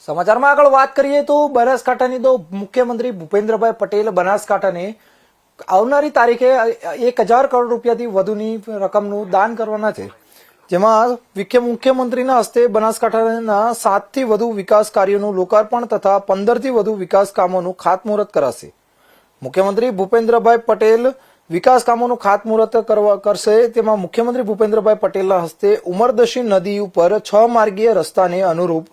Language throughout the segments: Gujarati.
સમાચારમાં આગળ વાત કરીએ તો બનાસકાંઠાની તો મુખ્યમંત્રી ભૂપેન્દ્રભાઈ પટેલ બનાસકાંઠાને આવનારી તારીખે 1000 કરોડ રૂપિયાથી વધુની રકમનું દાન કરવાના છે, જેમાં મુખ્યમંત્રીના હસ્તે બનાસકાંઠાના 7 થી વધુ વિકાસ કાર્યોનું લોકાર્પણ તથા 15 થી વધુ વિકાસ કામોનું ખાતમુહૂર્ત કરાશે। મુખ્યમંત્રી ભૂપેન્દ્રભાઈ પટેલ વિકાસ કામોનું ખાતમુહૂર્ત કરશે, તેમાં મુખ્યમંત્રી ભૂપેન્દ્રભાઈ પટેલના હસ્તે ઉમરદશી નદી ઉપર 6 માર્ગીય રસ્તાને અનુરૂપ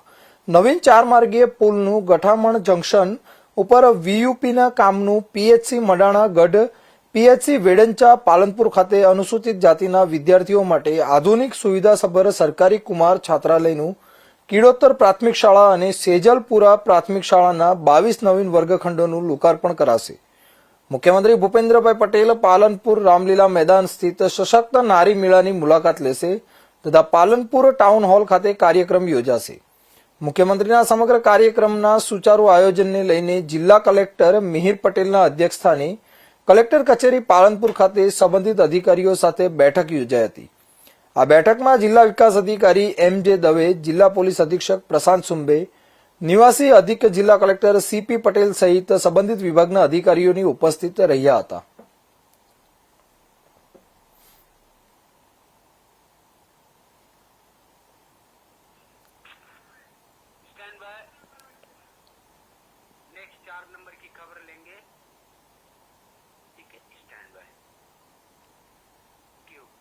નવીન 4 માર્ગીય પુલનું ગઠામણ જંકશન ઉપર વીયુપીના કામનું પીએચસી મડાણા ગઢ, પીએચસી વેડંચા પાલનપુર ખાતે અનુસૂચિત જાતિના વિદ્યાર્થીઓ માટે આધુનિક સુવિધાસભર સરકારી કુમાર છાત્રાલયનું કીડોત્તર પ્રાથમિક શાળા અને સેજલપુરા પ્રાથમિક શાળાના 22 નવીન વર્ગખંડોનું લોકાર્પણ કરાશે। મુખ્યમંત્રી ભૂપેન્દ્રભાઈ પટેલ પાલનપુર રામલીલા મેદાન સ્થિત સશક્ત નારી મેળાની મુલાકાત લેશે તથા પાલનપુર ટાઉન હોલ ખાતે કાર્યક્રમ યોજાશે। મુખ્યમંત્રીના સમગ્ર કાર્યક્રમના સુચારુ આયોજનને લઈને જિલ્લા કલેક્ટર મિહિર પટેલના અધ્યક્ષસ્થાને કલેક્ટર કચેરી પાલનપુર ખાતે સંબંધિત અધિકારીઓ સાથે બેઠક યોજાઈ હતી। આ બેઠકમાં જિલ્લા વિકાસ અધિકારી એમ.જે. દવે, જિલ્લા પોલીસ અધિક્ષક પ્રશાંત સુંબે, નિવાસી અધિક જિલ્લા કલેક્ટર સી.પી. પટેલ સહિત સંબંધિત વિભાગના અધિકારીઓની ઉપસ્થિત રહ્યા હતા। Stand by. नेक्स्ट 4 नंबर की खबर लेंगे। ठीक है, स्टैंड बाय।